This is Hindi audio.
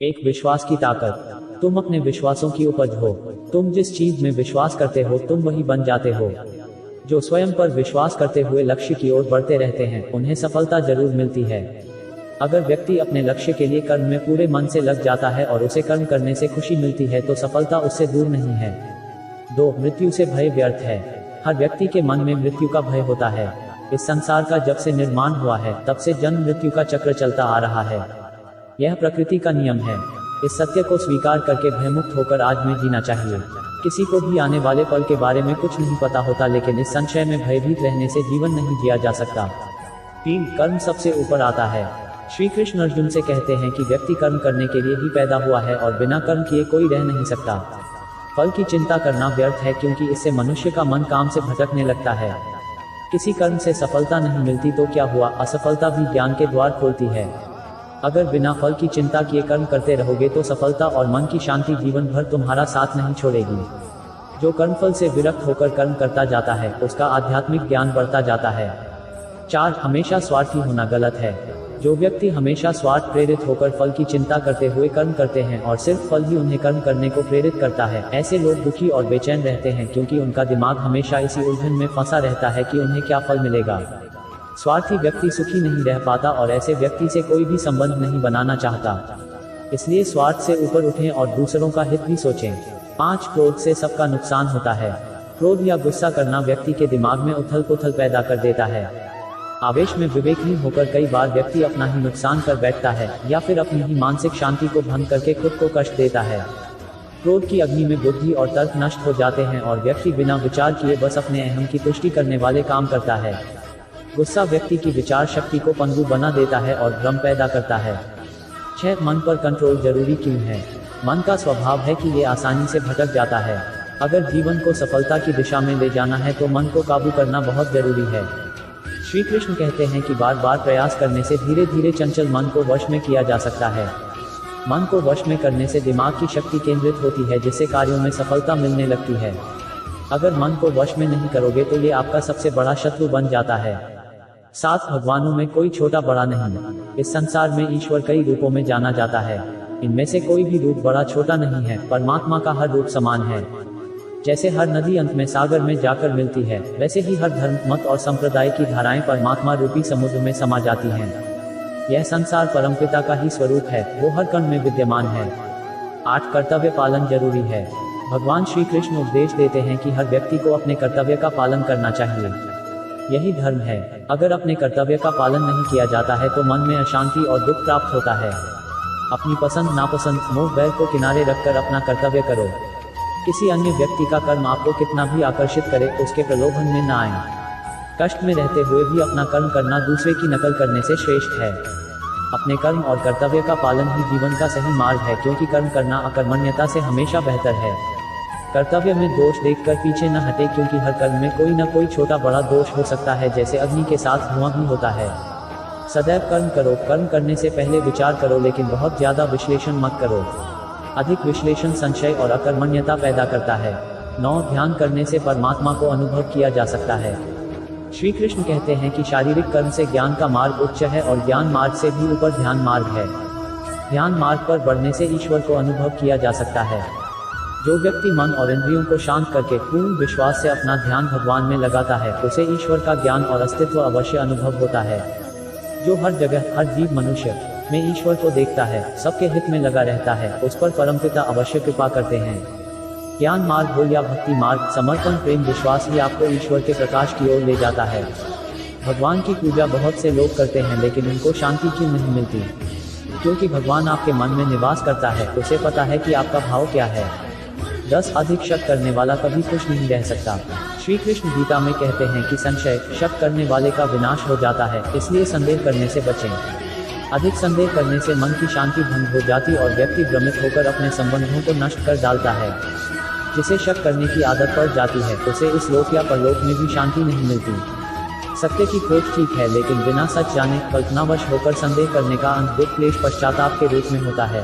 एक विश्वास की ताकत। तुम अपने विश्वासों की उपज हो। तुम जिस चीज में विश्वास करते हो तुम वही बन जाते हो। जो स्वयं पर विश्वास करते हुए लक्ष्य की ओर बढ़ते रहते हैं उन्हें सफलता जरूर मिलती है। अगर व्यक्ति अपने लक्ष्य के लिए कर्म में पूरे मन से लग जाता है और उसे कर्म करने से खुशी मिलती है तो सफलता उससे दूर नहीं है। 2. मृत्यु से भय व्यर्थ है। हर व्यक्ति के मन में मृत्यु का भय होता है। इस संसार का जब से निर्माण हुआ है तब से जन्म मृत्यु का चक्र चलता आ रहा है। यह प्रकृति का नियम है। इस सत्य को स्वीकार करके भयमुक्त होकर आज में जीना चाहिए। किसी को भी आने वाले पल के बारे में कुछ नहीं पता होता, लेकिन इस संशय में भयभीत रहने से जीवन नहीं जिया जा सकता। 3. कर्म सबसे ऊपर आता है। श्री कृष्ण अर्जुन से कहते हैं कि व्यक्ति कर्म करने के लिए ही पैदा हुआ है और बिना कर्म किए कोई रह नहीं सकता। फल की चिंता करना व्यर्थ है क्योंकि इससे मनुष्य का मन काम से भटकने लगता है। किसी कर्म से सफलता नहीं मिलती तो क्या हुआ, असफलता भी ज्ञान के द्वार खोलती है। अगर बिना फल की चिंता किए कर्म करते रहोगे तो सफलता और मन की शांति जीवन भर तुम्हारा साथ नहीं छोड़ेगी। जो कर्मफल से विरक्त होकर कर्म करता जाता है उसका आध्यात्मिक ज्ञान बढ़ता जाता है। 4. हमेशा स्वार्थी होना गलत है। जो व्यक्ति हमेशा स्वार्थ प्रेरित होकर फल की चिंता करते हुए कर्म करते हैं और सिर्फ फल ही उन्हें कर्म करने को प्रेरित करता है, ऐसे लोग दुखी और बेचैन रहते हैं क्योंकि उनका दिमाग हमेशा इसी उलझन में फंसा रहता है कि उन्हें क्या फल मिलेगा। स्वार्थी व्यक्ति सुखी नहीं रह पाता और ऐसे व्यक्ति से कोई भी संबंध नहीं बनाना चाहता। इसलिए स्वार्थ से ऊपर उठें और दूसरों का हित भी सोचें। 5. क्रोध से सबका नुकसान होता है। क्रोध या गुस्सा करना व्यक्ति के दिमाग में उथल पुथल पैदा कर देता है। आवेश में विवेकहीन होकर कई बार व्यक्ति अपना ही नुकसान कर बैठता है या फिर अपनी ही मानसिक शांति को भंग करके खुद को कष्ट देता है। क्रोध की अग्नि में बुद्धि और तर्क नष्ट हो जाते हैं और व्यक्ति बिना विचार किए बस अपने अहम की तुष्टि करने वाले काम करता है। गुस्सा व्यक्ति की विचार शक्ति को पंगु बना देता है और भ्रम पैदा करता है। 6. मन पर कंट्रोल जरूरी क्यों है। मन का स्वभाव है कि ये आसानी से भटक जाता है। अगर जीवन को सफलता की दिशा में ले जाना है तो मन को काबू करना बहुत जरूरी है। श्री कृष्ण कहते हैं कि बार बार प्रयास करने से धीरे धीरे चंचल मन को वश में किया जा सकता है। मन को वश में करने से दिमाग की शक्ति केंद्रित होती है जिससे कार्यों में सफलता मिलने लगती है। अगर मन को वश में नहीं करोगे तो ये आपका सबसे बड़ा शत्रु बन जाता है। 7. भगवानों में कोई छोटा बड़ा नहीं। इस संसार में ईश्वर कई रूपों में जाना जाता है। इनमें से कोई भी रूप बड़ा छोटा नहीं है। परमात्मा का हर रूप समान है। जैसे हर नदी अंत में सागर में जाकर मिलती है, वैसे ही हर धर्म, मत और संप्रदाय की धाराएं परमात्मा रूपी समुद्र में समा जाती हैं। यह संसार परमपिता का ही स्वरूप है, वो हर कण में विद्यमान है। 8. कर्तव्य पालन जरूरी है। भगवान श्री कृष्ण उपदेश देते हैं कि हर व्यक्ति को अपने कर्तव्य का पालन करना चाहिए। यही धर्म है। अगर अपने कर्तव्य का पालन नहीं किया जाता है तो मन में अशांति और दुख प्राप्त होता है। अपनी पसंद नापसंद, मोह बैर को किनारे रखकर अपना कर्तव्य करो। किसी अन्य व्यक्ति का कर्म आपको कितना भी आकर्षित करे उसके प्रलोभन में न आए। कष्ट में रहते हुए भी अपना कर्म करना दूसरे की नकल करने से श्रेष्ठ है। अपने कर्म और कर्तव्य का पालन ही जीवन का सही मार्ग है, क्योंकि कर्म करना अकर्मण्यता से हमेशा बेहतर है। कर्तव्य में दोष देखकर पीछे न हटे, क्योंकि हर कर्म में कोई न कोई छोटा बड़ा दोष हो सकता है, जैसे अग्नि के साथ धुआं भी होता है। सदैव कर्म करो। कर्म करने से पहले विचार करो, लेकिन बहुत ज्यादा विश्लेषण मत करो। अधिक विश्लेषण संशय और अकर्मण्यता पैदा करता है। 9. ध्यान करने से परमात्मा को अनुभव किया जा सकता है। श्री कृष्ण कहते हैं कि शारीरिक कर्म से ज्ञान का मार्ग उच्च है और ज्ञान मार्ग से भी ऊपर ध्यान मार्ग है। ध्यान मार्ग पर बढ़ने से ईश्वर को अनुभव किया जा सकता है। जो व्यक्ति मन और इंद्रियों को शांत करके पूर्ण विश्वास से अपना ध्यान भगवान में लगाता है उसे ईश्वर का ज्ञान और अस्तित्व अवश्य अनुभव होता है। जो हर जगह हर जीव मनुष्य में ईश्वर को देखता है, सबके हित में लगा रहता है, उस पर परमपिता अवश्य कृपा करते हैं। ज्ञान मार्ग हो या भक्ति मार्ग, समर्पण प्रेम विश्वास ही आपको ईश्वर के प्रकाश की ओर ले जाता है। भगवान की पूजा बहुत से लोग करते हैं, लेकिन उनको शांति क्यों नहीं मिलती? क्योंकि भगवान आपके मन में निवास करता है, उसे पता है कि आपका भाव क्या है। 10. अधिक शक करने वाला कभी खुश नहीं रह सकता। श्री कृष्ण गीता में कहते हैं कि संशय, शक करने वाले का विनाश हो जाता है, इसलिए संदेह करने से बचें। अधिक संदेह करने से मन की शांति भंग हो जाती और व्यक्ति भ्रमित होकर अपने संबंधों को नष्ट कर डालता है। जिसे शक करने की आदत पड़ जाती है उसे इस लोक या परलोक में भी शांति नहीं मिलती। सत्य की खोज ठीक है, लेकिन बिना सच जाने कल्पनावश होकर संदेह करने का अंत दुख क्लेश पश्चाताप के रूप में होता है।